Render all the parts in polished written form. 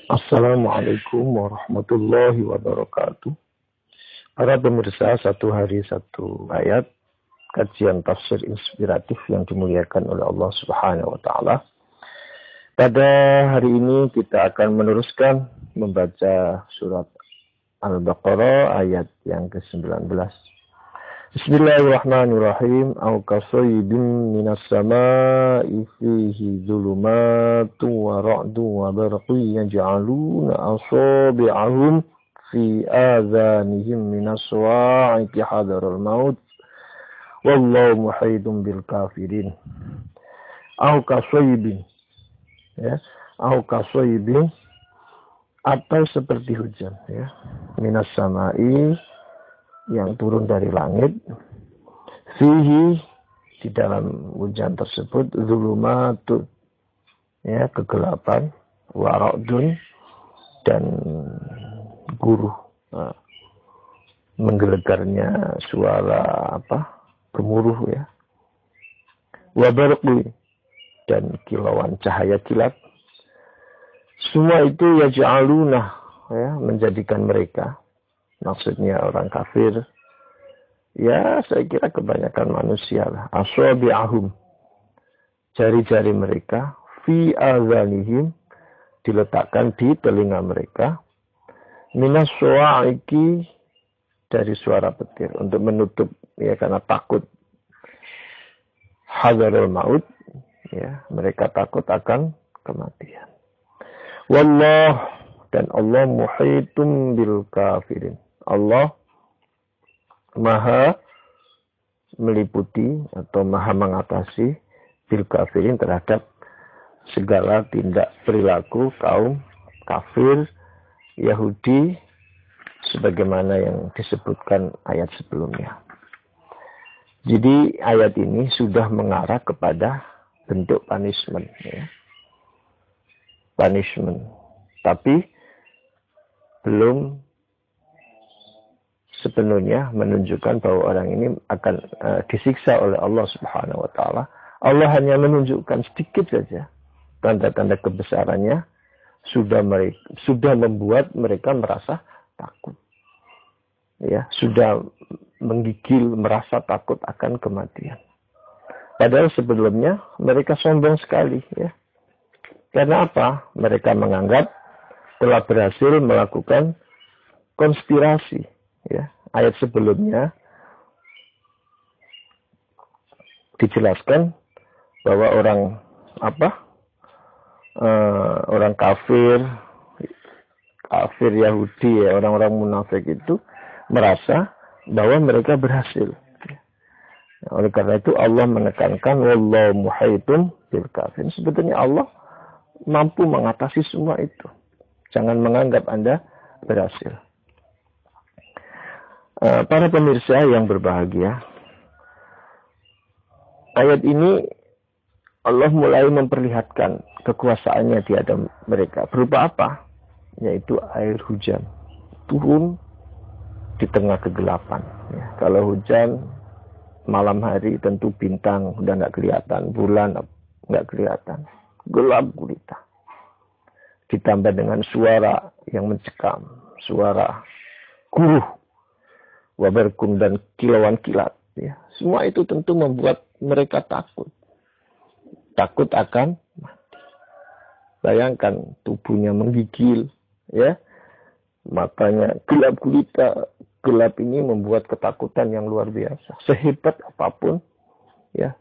Assalamualaikum warahmatullahi wabarakatuh. Para pemirsa, satu hari satu ayat, kajian tafsir inspiratif yang dimuliakan oleh Allah Subhanahu wa taala. Pada hari ini kita akan meneruskan membaca surat Al-Baqarah ayat yang ke-19. Bismillahirrahmanirrahim. Au kasayyibin minas samaa'i fihi dhulumatun wa ra'dun wa barqun yaj'aluna asabi'ahum fi adhanihim minas sawa'iqi hadaral maut wallahu muhitun bil kafirin. Au kasayyibin, ya, au kasayyibin atau seperti hujan, ya, minas sama'i yang turun dari langit, fihi di dalam hujan tersebut zulumatun, ya, kegelapan, waradun dan guruh, menggelegarnya suara gemuruh, ya, wabarqi dan kilauan cahaya kilat. Semua itu yaj'aluna, ya, menjadikan mereka, maksudnya orang kafir, ya saya kira kebanyakan manusia lah, asabi'ahum, jari-jari mereka, fi azanihim, diletakkan di telinga mereka, minas sawa'iqi, dari suara petir, untuk menutup, ya, karena takut hadarul maut, ya, mereka takut akan kematian. Wallah, dan Allah muhitun bil kafirin. Allah maha meliputi atau maha mengatasi bil kafirin, terhadap segala tindak perilaku kaum kafir Yahudi, sebagaimana yang disebutkan ayat sebelumnya. Jadi ayat ini sudah mengarah kepada bentuk punishment, ya. Punishment. Tapi belum sepenuhnya menunjukkan bahwa orang ini akan disiksa oleh Allah Subhanahu wa taala. Allah hanya menunjukkan sedikit saja tanda-tanda kebesarannya, sudah membuat mereka merasa takut. Ya, sudah menggigil, merasa takut akan kematian. Padahal sebelumnya mereka sombong sekali, ya. Karena apa? Mereka menganggap telah berhasil melakukan konspirasi, ya. Ayat sebelumnya dijelaskan bahwa orang kafir Yahudi, ya, orang-orang munafik itu merasa bahwa mereka berhasil. Oleh karena itu Allah menekankan wallahu muhitun bil kafirin. Sebetulnya Allah mampu mengatasi semua itu. Jangan menganggap Anda berhasil. Para pemirsa yang berbahagia, ayat ini Allah mulai memperlihatkan kekuasaannya di hadapan mereka. Berupa apa? Yaitu air hujan turun di tengah kegelapan. Ya, kalau hujan malam hari tentu bintang udah nggak kelihatan, bulan nggak kelihatan, gelap gulita. Ditambah dengan suara yang mencekam, suara guruh, wabarkum dan kilauan kilat. Ya, semua itu tentu membuat mereka takut akan mati. Bayangkan tubuhnya menggigil, ya, matanya gelap gulita. Gelap ini membuat ketakutan yang luar biasa. Sehebat apapun, ya,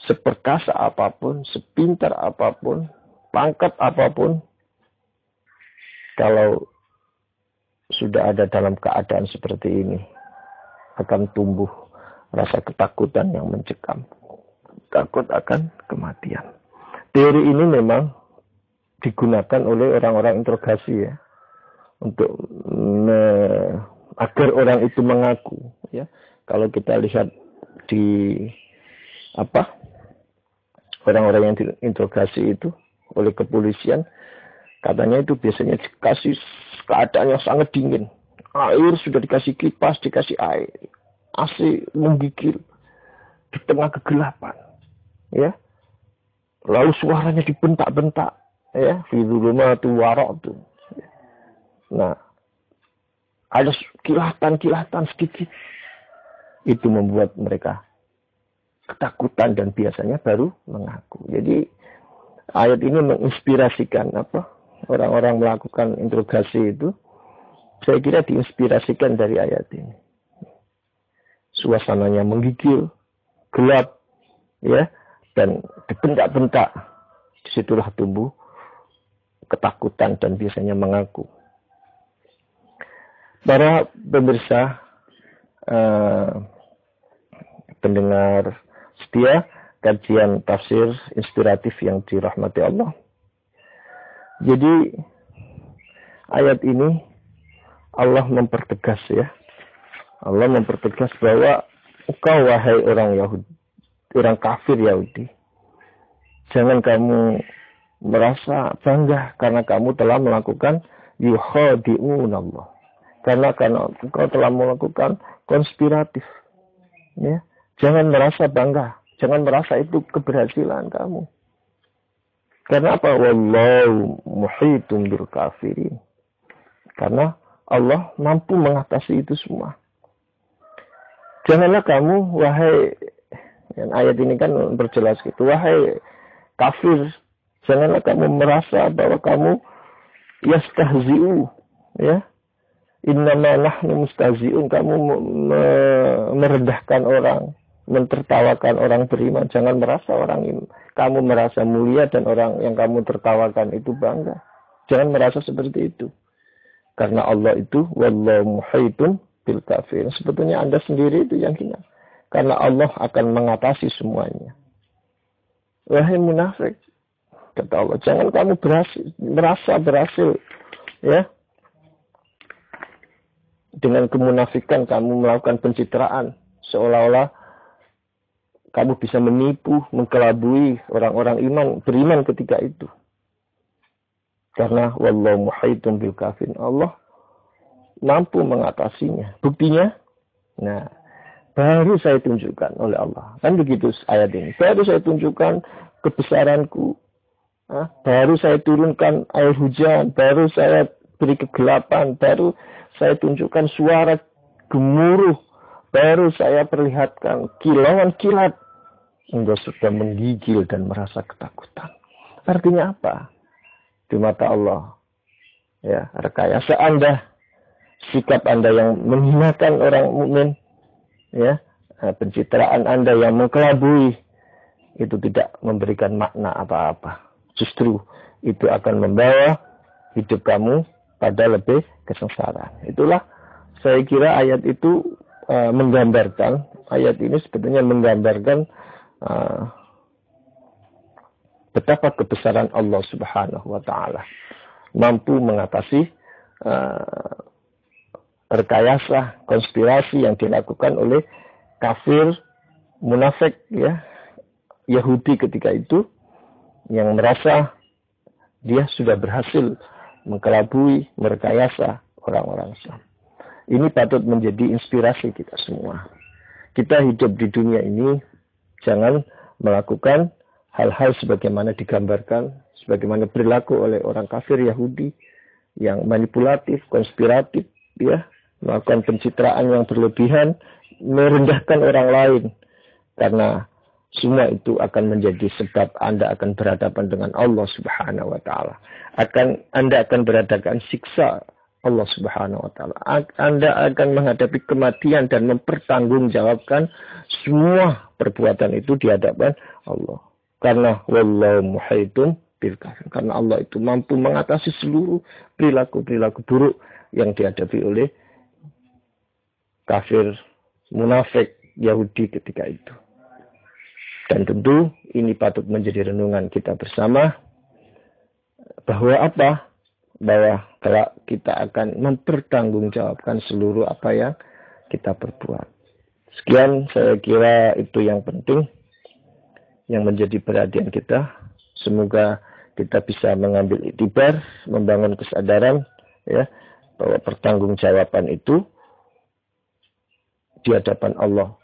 seperkasa apapun, sepintar apapun, pangkat apapun, kalau sudah ada dalam keadaan seperti ini, akan tumbuh rasa ketakutan yang mencekam. Takut akan kematian. Teori ini memang digunakan oleh orang-orang interogasi, ya, untuk agar orang itu mengaku, ya. Kalau kita lihat di orang-orang yang diinterogasi itu oleh kepolisian, katanya itu biasanya dikasih keadaan yang sangat dingin. Air sudah dikasih kipas, dikasih air, AC menggigil di tengah kegelapan, ya. Lalu suaranya dibentak-bentak, ya, fi dzulumati wara'tu. Nah, ada kilatan sedikit. Itu membuat mereka ketakutan dan biasanya baru mengaku. Jadi ayat ini menginspirasikan orang-orang melakukan interogasi itu. Saya kira diinspirasikan dari ayat ini. Suasananya menggigil, gelap, ya, dan dibentak-bentak. Disitulah tumbuh ketakutan dan biasanya mengaku. Para pemirsa, pendengar setia kajian tafsir inspiratif yang dirahmati Allah. Jadi ayat ini Allah mempertegas, ya. Allah mempertegas bahwa engkau wahai orang Yahudi, orang kafir Yahudi, jangan kamu merasa bangga karena kamu telah melakukan yukhadi'un Allah. Karena engkau telah melakukan konspiratif. Ya. Jangan merasa bangga. Jangan merasa itu keberhasilan kamu. Karena apa? Wallahu muhitun bil kafirin. Karena Allah mampu mengatasi itu semua. Janganlah kamu, wahai, ayat ini kan berjelas gitu, wahai kafir, janganlah kamu merasa bahwa kamu yastahzi'u, ya. Innama nahnu mustahzi'un, kamu merendahkan orang, mentertawakan orang beriman. Jangan merasa kamu merasa mulia dan orang yang kamu tertawakan itu bangga. Jangan merasa seperti itu. Karena Allah itu wallahu muhitun bil kafirin. Sebetulnya Anda sendiri itu yang hina. Karena Allah akan mengatasi semuanya. Wahai munafik, kata Allah, jangan kamu merasa berhasil, ya. Dengan kemunafikan kamu melakukan pencitraan, seolah-olah kamu bisa menipu, mengkelabui orang-orang beriman ketika itu. Karena wallahu muhitun bil kafirin, Allah mampu mengatasinya. Buktinya, nah, baru saya tunjukkan oleh Allah. Kan begitu ayat ini. Baru saya tunjukkan kebesaranku. Baru saya turunkan air hujan. Baru saya beri kegelapan. Baru saya tunjukkan suara gemuruh. Baru saya perlihatkan kilauan kilat. Engkau sudah menggigil dan merasa ketakutan. Artinya apa? Di mata Allah, ya, rekayasa Anda, sikap Anda yang menghinakan orang mukmin, ya, pencitraan Anda yang mengkelabui, itu tidak memberikan makna apa-apa. Justru itu akan membawa hidup kamu pada lebih kesengsaraan. Itulah saya kira ayat itu menggambarkan, ayat ini sebetulnya menggambarkan betapa kebesaran Allah Subhanahu wa Ta'ala mampu mengatasi rekayasa, konspirasi yang dilakukan oleh kafir, munafik, ya, Yahudi ketika itu, yang merasa dia sudah berhasil mengkelabui, merekayasa orang-orang Islam. Ini patut menjadi inspirasi kita semua. Kita hidup di dunia ini, jangan melakukan hal-hal sebagaimana digambarkan, sebagaimana berlaku oleh orang kafir Yahudi yang manipulatif, konspiratif, ya, melakukan pencitraan yang berlebihan, merendahkan orang lain. Karena semua itu akan menjadi sebab Anda akan berhadapan dengan Allah Subhanahu wa Ta'ala. Anda akan berhadapan siksa Allah Subhanahu wa Ta'ala. Anda akan menghadapi kematian dan mempertanggungjawabkan semua perbuatan itu di hadapan Allah. Karena wallahu muhitun bil kafirin. Karena Allah itu mampu mengatasi seluruh perilaku-perilaku buruk yang dihadapi oleh kafir, munafik, Yahudi ketika itu. Dan tentu ini patut menjadi renungan kita bersama. Bahwa apa? Bahwa kelak kita akan mempertanggungjawabkan seluruh apa yang kita perbuat. Sekian saya kira itu yang penting, yang menjadi perhatian kita. Semoga kita bisa mengambil iktibar, membangun kesadaran, ya, bahwa pertanggungjawaban itu di hadapan Allah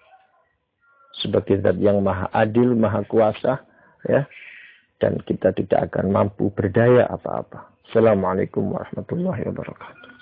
sebagai zat yang maha adil, maha kuasa, ya, dan kita tidak akan mampu berdaya apa-apa. Assalamualaikum warahmatullahi wabarakatuh.